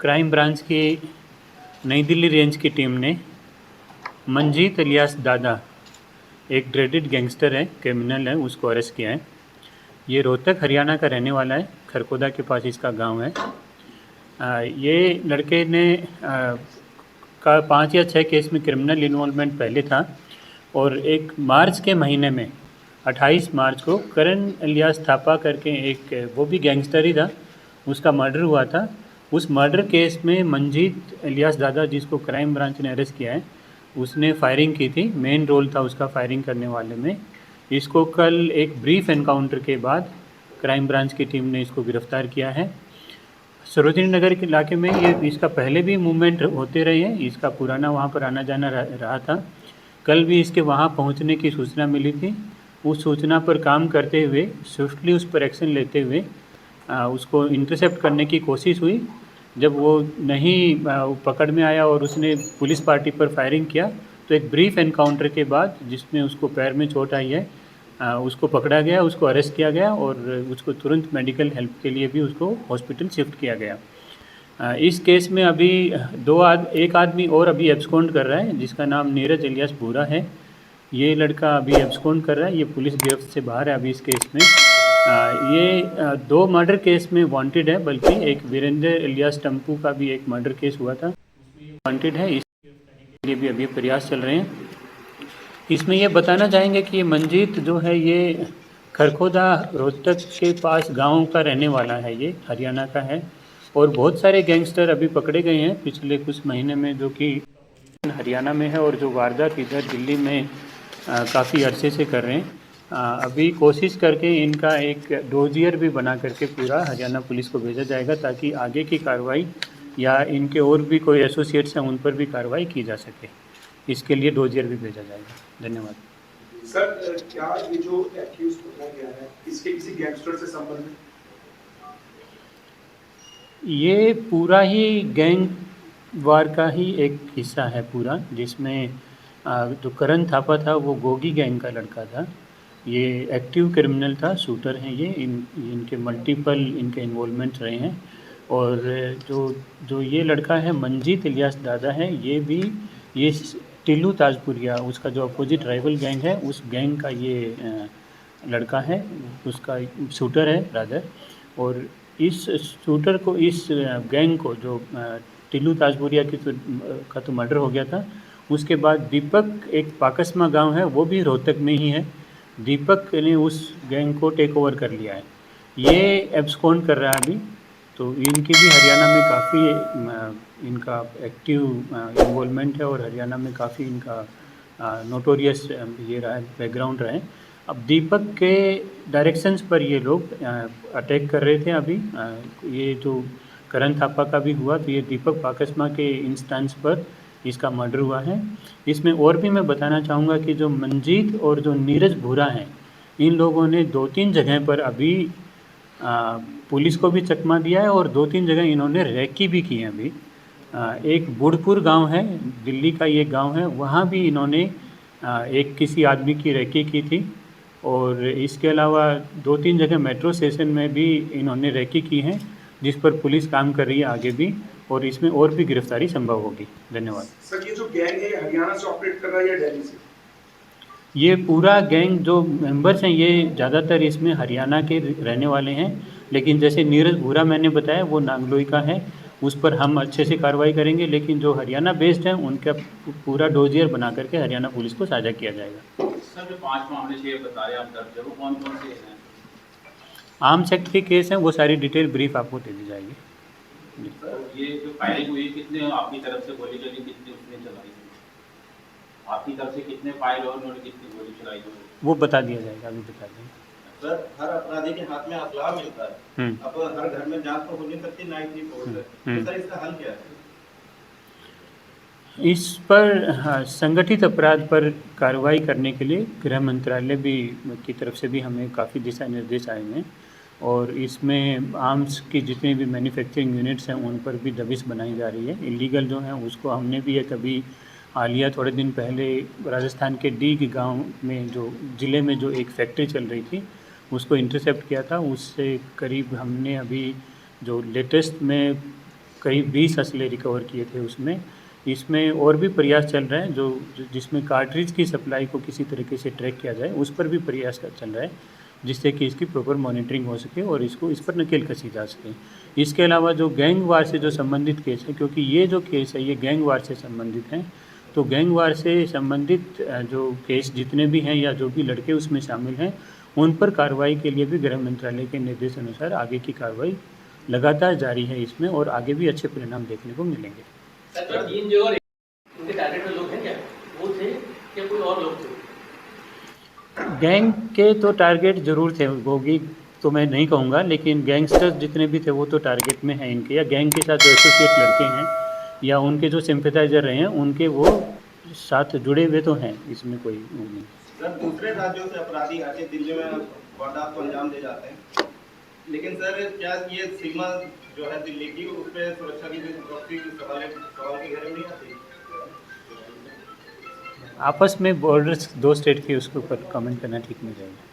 Crime branch की नई Delhi range की टीम ने मंजीत इलियास दादा, एक ड्रेडेड गैंगस्टर है, क्रिमिनल है, उसको अरेस्ट किया है। ये रोहतक हरियाणा का रहने वाला है, खरकोदा के पास इसका गांव है। ये लड़के ने का 5 या 6 केस में क्रिमिनल इन्वॉल्वमेंट पहले था और एक मार्च के महीने में 28 मार्च को करण इलियास थापा करके एक वो भी गैंगस्टर ही था, उसका मर्डर हुआ था। उस मर्डर केस में मंजीत इलियास दादा, जिसको क्राइम ब्रांच ने अरेस्ट किया है, उसने फायरिंग की थी, मेन रोल था उसका फायरिंग करने वाले में। इसको कल एक ब्रीफ एनकाउंटर के बाद क्राइम ब्रांच की टीम ने इसको गिरफ़्तार किया है। सरोजनी नगर के इलाके में ये इसका पहले भी मूवमेंट होते रहे हैं, इसका पुराना वहाँ पर आना जाना रहा था। कल भी इसके वहाँ पहुँचने की सूचना मिली थी। उस सूचना पर काम करते हुए, स्विफ्टली उस पर एक्शन लेते हुए उसको इंटरसेप्ट करने की कोशिश हुई। जब वो नहीं पकड़ में आया और उसने पुलिस पार्टी पर फायरिंग किया, तो एक ब्रीफ एनकाउंटर के बाद, जिसमें उसको पैर में चोट आई है, उसको पकड़ा गया, उसको अरेस्ट किया गया और उसको तुरंत मेडिकल हेल्प के लिए भी उसको हॉस्पिटल शिफ्ट किया गया। इस केस में अभी एक आदमी और अभी एब्सकॉन्ड कर रहा है, जिसका नाम नीरज इलियास भूरा है। ये लड़का अभी एब्सकॉन्ड कर रहा है, ये पुलिस गिरफ्त से बाहर है अभी इस केस में। ये 2 मर्डर केस में वांटेड है, बल्कि एक वीरेंद्र इलियास टम्पू का भी एक मर्डर केस हुआ था, उसमें ये वांटेड है। इसके लिए भी अभी प्रयास चल रहे हैं। इसमें ये बताना चाहेंगे कि ये मंजीत जो है, ये खरखोदा रोहतक के पास गांव का रहने वाला है, ये हरियाणा का है। और बहुत सारे गैंगस्टर अभी पकड़े गए हैं पिछले कुछ महीने में, जो कि हरियाणा में है और जो वारदात इधर दिल्ली में काफ़ी अरसे से कर रहे हैं। अभी कोशिश करके इनका एक डोजियर भी बना करके पूरा हरियाणा पुलिस को भेजा जाएगा, ताकि आगे की कार्रवाई या इनके और भी कोई एसोसिएट्स हैं उन पर भी कार्रवाई की जा सके। इसके लिए डोजियर भी भेजा जाएगा। धन्यवाद सर। क्या ये जो एक्यूज पकड़ा गया है, इसके किसी गैंगस्टर से संबंधित? ये पूरा ही गैंग वार का ही एक हिस्सा है पूरा, जिसमें जो करण थापा था वो गोगी गैंग का लड़का था। ये एक्टिव क्रिमिनल था, शूटर हैं ये, इनके मल्टीपल इनके इन्वॉल्वमेंट रहे हैं। और जो ये लड़का है मंजीत इलियास दादा है, ये टिल्लू ताजपुरिया, उसका जो अपोजिट राइवल गैंग है, उस गैंग का ये लड़का है, उसका शूटर है रादर। और इस शूटर को, इस गैंग को, जो टिल्लू ताजपुरिया का तो मर्डर हो गया था, उसके बाद दीपक, एक पाकसमा गांव है, वो भी रोहतक में ही है, दीपक ने उस गैंग को टेक ओवर कर लिया है। ये एब्सकॉन्ड कर रहा है अभी। तो इनकी भी हरियाणा में काफ़ी इनका एक्टिव इन्वॉल्वमेंट है और हरियाणा में काफ़ी इनका नोटोरियस ये रहा है, बैकग्राउंड रहा है। अब दीपक के डायरेक्शंस पर ये लोग अटैक कर रहे थे अभी। ये जो करण थापा का भी हुआ, तो ये दीपक पाकसमा के इंस्टेंस पर इसका मर्डर हुआ है। इसमें और भी मैं बताना चाहूँगा कि जो मंजीत और जो नीरज भूरा हैं, इन लोगों ने 2-3 जगह पर अभी पुलिस को भी चकमा दिया है और 2-3 जगह इन्होंने रैकी भी की है अभी। एक बुढ़पुर गांव है, दिल्ली का ये गांव है, वहाँ भी इन्होंने एक किसी आदमी की रैकी की थी। और इसके अलावा 2-3 जगह मेट्रो स्टेशन में भी इन्होंने रैकी की है, जिस पर पुलिस काम कर रही है आगे भी, और इसमें और भी गिरफ्तारी संभव होगी। धन्यवाद सर। ये जो गैंग है हरियाणा से ऑपरेट कर रहा है या दिल्ली से? ये पूरा गैंग जो मेंबर्स हैं, ये ज़्यादातर इसमें हरियाणा के रहने वाले हैं, लेकिन जैसे नीरज भूरा मैंने बताया, वो नांगलोई का है, उस पर हम अच्छे से कार्रवाई करेंगे। लेकिन जो हरियाणा बेस्ड हैं, उनका पूरा डोजियर बना करके हरियाणा पुलिस को साझा किया जाएगा। सर, जो 5 मामले 6 बता रहे हैं आप दर्ज है, वो कौन कौन से हैं? आर्म्स एक्ट के केस हैं, वो सारी डिटेल ब्रीफ आपको दे दी जाएगी। सर, ये जो फायरिंग हुई, कितने आपकी तरफ से गोली चली, कितने उसने चलाई? आपकी तरफ से कितने फायर और उन्होंने कितनी गोली चलाई? वो बता दिया जाएगा, अभी बता देंगे। सर, हर अपराधी के हाथ में असलहा मिलता है। अब हर घर में जांच तो हो नहीं सकती, ना इतनी फोर्स है, तो सर इसका हल क्या है? इस पर संगठित अपराध पर कार्रवाई करने के लिए गृह मंत्रालय भी की तरफ से भी हमें काफ़ी दिशा निर्देश आए हैं, और इसमें आर्म्स की जितने भी मैन्युफैक्चरिंग यूनिट्स हैं, उन पर भी दबिश बनाई जा रही है। इलीगल जो हैं उसको हमने भी एक अभी हालिया थोड़े दिन पहले राजस्थान के डीग गांव में, जो ज़िले में जो एक फैक्ट्री चल रही थी, उसको इंटरसेप्ट किया था। उससे करीब हमने अभी जो लेटेस्ट में करीब 20 असले रिकवर किए थे उसमें। इसमें और भी प्रयास चल रहे हैं जिसमें कार्ट्रिज की सप्लाई को किसी तरीके से ट्रैक किया जाए, उस पर भी प्रयास चल रहा है, जिससे कि इसकी प्रॉपर मॉनिटरिंग हो सके और इस पर नकेल कसी जा सके। इसके अलावा जो गैंग वार से जो संबंधित केस है, क्योंकि ये जो केस है ये गैंग वार से संबंधित हैं, तो गैंग वार से संबंधित जो केस जितने भी हैं या जो भी लड़के उसमें शामिल हैं, उन पर कार्रवाई के लिए भी गृह मंत्रालय के निर्देश अनुसार आगे की कार्रवाई लगातार जारी है इसमें, और आगे भी अच्छे परिणाम देखने को मिलेंगे। सर, तीन जो और उनके टारगेट में लोग हैं क्या, वो थे या कोई और लोग थे? गैंग के तो टारगेट ज़रूर थे, होगी तो मैं नहीं कहूँगा, लेकिन गैंगस्टर्स जितने भी थे वो तो टारगेट में हैं इनके, या गैंग के साथ जो एसोसिएट लड़के हैं या उनके जो सिंपैथाइजर रहे हैं उनके वो साथ जुड़े हुए तो हैं, इसमें कोई वो नहीं। सर, दूसरे राज्यों से अपराधी आके दिल्ली में वारदात को अंजाम दे जाते हैं, लेकिन सर क्या ये सीमा जो है दिल्ली की, उस पर सुरक्षा की सवाल के घेरे में नहीं आती? आपस में बॉर्डर्स दो स्टेट के उसके ऊपर कमेंट करना ठीक नहीं रहेगा।